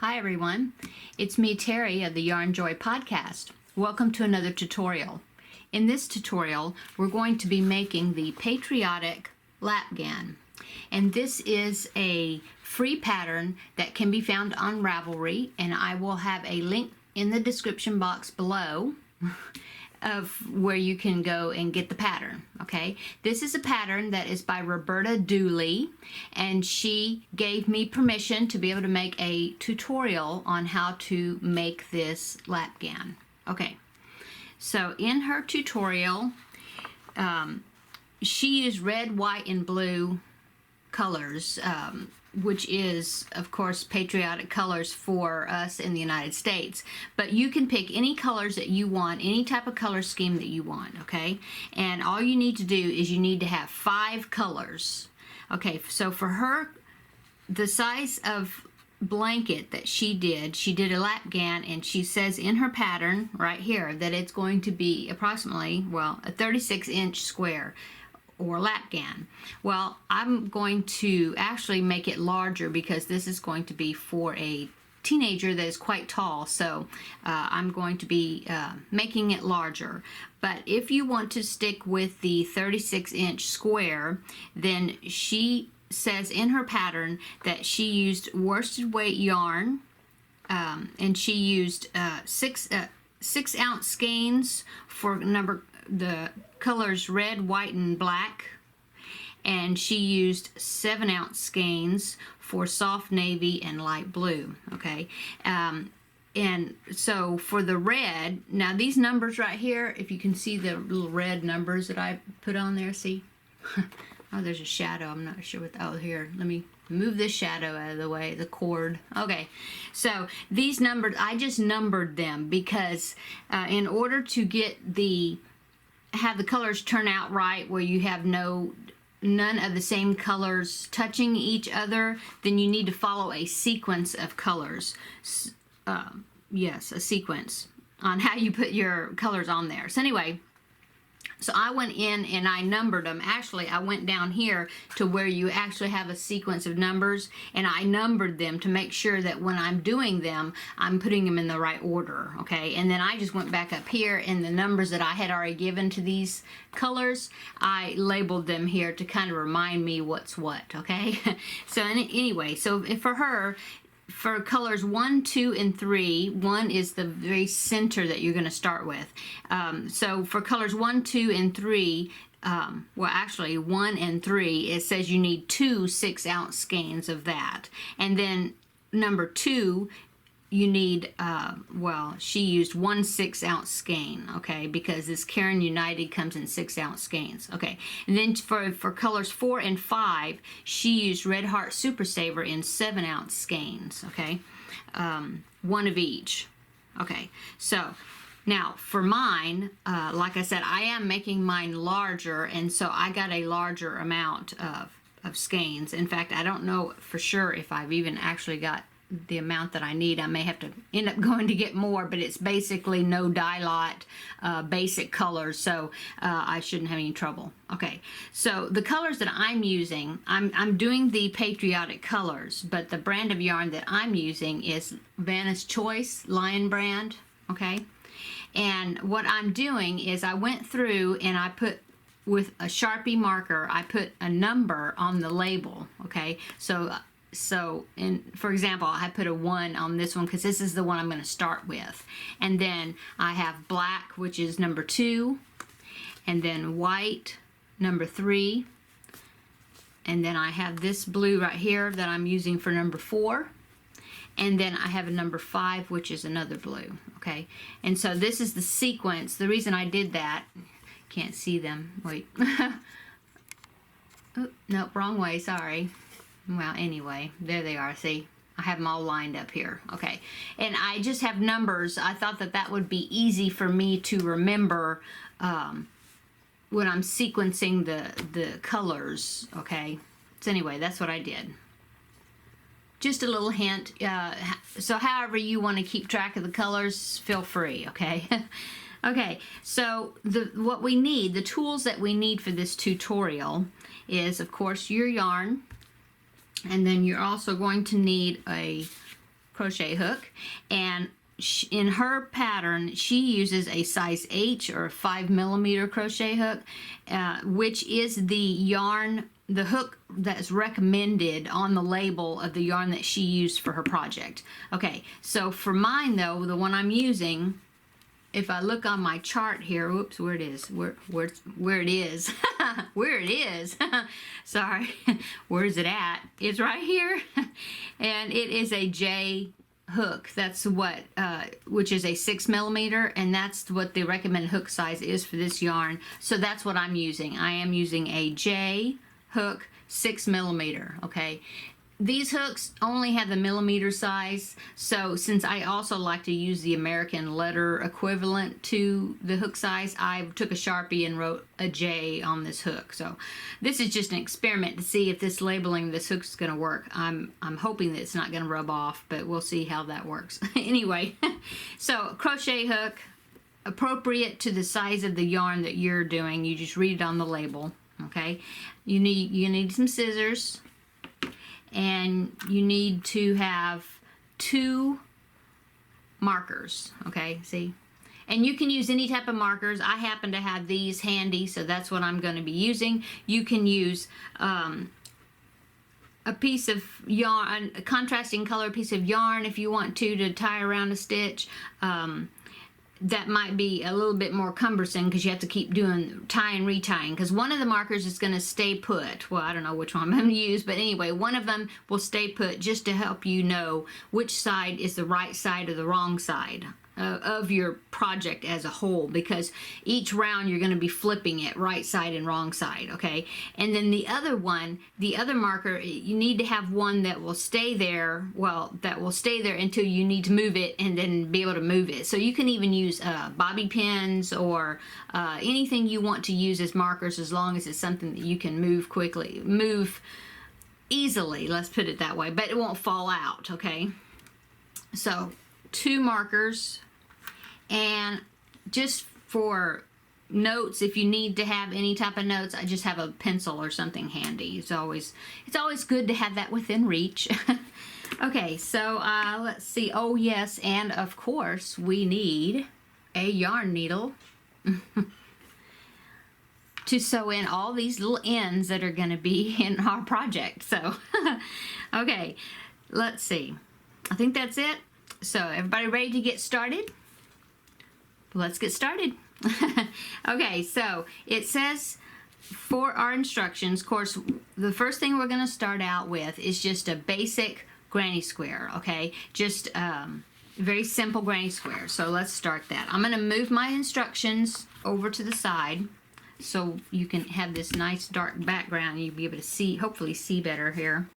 Hi everyone, it's me Terry of the Yarnjoy podcast. Welcome to another tutorial. In this tutorial we're going to be making the Patriotic Lapghan, and this is a free pattern that can be found on Ravelry, and I will have a link in the description box below of where you can go and get the pattern. Okay, this is a pattern that is by Roberta Duley, and she gave me permission to be able to make a tutorial on how to make this lapghan. Okay, so in her tutorial she used red, white, and blue colors, which is, of course, patriotic colors for us in the United States. But you can pick any colors that you want, any type of color scheme that you want, okay? And all you need to do is you need to have 5 colors. Okay, so for her, the size of blanket that she did a lapghan, and she says in her pattern right here that it's going to be approximately, well, a 36-inch square or lapghan. Well, I'm going to actually make it larger because this is going to be for a teenager that is quite tall, so I'm going to be making it larger. But if you want to stick with the 36-inch square, then she says in her pattern that she used worsted weight yarn, and she used 6-ounce skeins for the colors red, white, and black, and she used 7-ounce skeins for soft navy and light blue. Okay, and so for the red, now these numbers right here, if you can see the little red numbers that I put on there, see? Oh, there's a shadow. I'm not sure what. Oh, here, let me move this shadow out of the way, the cord. Okay, so these numbers, I just numbered them because in order to get have the colors turn out right, where you have none of the same colors touching each other, then you need to follow a sequence of colors. Yes, a sequence on how you put your colors on there. So anyway, so I went in and I numbered them. Actually, I went down here to where you actually have a sequence of numbers, and I numbered them to make sure that when I'm doing them, I'm putting them in the right order, okay? And then I just went back up here, and the numbers that I had already given to these colors, I labeled them here to kind of remind me what's what, okay? So anyway, so for her, for colors 1, 2, and 3, 1 is the very center that you're going to start with. So for colors 1, 2, and 3, well, actually 1 and 3, it says you need 2 6-ounce skeins of that. And then number 2, you need, well, she used 1 6-ounce skein, okay, because this Caron United comes in 6-ounce skeins, okay. And then for colors 4 and 5, she used Red Heart Super Saver in 7-ounce skeins, okay, 1 of each, okay. So now for mine, like I said, I am making mine larger, and so I got a larger amount of skeins. In fact, I don't know for sure if I've even actually got the amount that I need. I may have to end up going to get more, but it's basically no dye lot, basic colors, so I shouldn't have any trouble. Okay, so the colors that I'm using, I'm doing the Patriotic colors, but the brand of yarn that I'm using is Vanna's Choice Lion brand, okay? And what I'm doing is I went through and I put, with a Sharpie marker, I put a number on the label, okay? So for example, I put a 1 on this one because this is the one I'm going to start with. And then I have black, which is number 2, and then white, number 3, and then I have this blue right here that I'm using for number 4, and then I have a number 5, which is another blue, okay? And so this is the sequence. The reason I did that, can't see them, wait. Oh, nope, wrong way, sorry. Well, anyway, there they are, see? I have them all lined up here, okay? And I just have numbers. I thought that that would be easy for me to remember when I'm sequencing the colors, okay? So anyway, that's what I did. Just a little hint. So however you want to keep track of the colors, feel free, okay? Okay, so what we need, the tools that we need for this tutorial is, of course, your yarn, and then you're also going to need a crochet hook, and in her pattern she uses a size H or a 5mm crochet hook, which is the yarn, the hook that's recommended on the label of the yarn that she used for her project. Okay, so for mine though, the one I'm using, if I look on my chart here, whoops, where it is, where it is, where it is, sorry, where is it at? It's right here, and it is a J hook. That's what, which is a 6mm, and that's what the recommended hook size is for this yarn. So that's what I'm using. I am using a J hook, 6mm, okay? These hooks only have the millimeter size, so since I also like to use the American letter equivalent to the hook size, I took a Sharpie and wrote a J on this hook. So this is just an experiment to see if this labeling this hook is going to work. I'm hoping that it's not going to rub off, but we'll see how that works. Anyway, so crochet hook, appropriate to the size of the yarn that you're doing. You just read it on the label, okay? You need some scissors, and you need to have 2 markers, okay, see? And you can use any type of markers. I happen to have these handy, so that's what I'm going to be using. You can use a piece of yarn, a contrasting color piece of yarn if you want to tie around a stitch. That might be a little bit more cumbersome because you have to keep doing tying, retying, because one of the markers is going to stay put. Well, I don't know which one I'm going to use, but anyway, one of them will stay put just to help you know which side is the right side or the wrong side of your project as a whole, because each round you're going to be flipping it right side and wrong side, okay? And then the other one, the other marker, you need to have one that will stay there, well, that will stay there until you need to move it and then be able to move it. So you can even use bobby pins or anything you want to use as markers, as long as it's something that you can move quickly, move easily, let's put it that way, but it won't fall out, okay? So 2 markers. And just for notes, if you need to have any type of notes, I just have a pencil or something handy. It's always good to have that within reach. Okay, so let's see. Oh yes, and of course we need a yarn needle to sew in all these little ends that are going to be in our project. So okay, let's see. I think that's it. So everybody ready to get started? Let's get started. Okay, so it says for our instructions, of course, the first thing we're going to start out with is just a basic granny square, okay? Just very simple granny square. So let's start that. I'm going to move my instructions over to the side so you can have this nice dark background. You'll be able to see, hopefully see better here.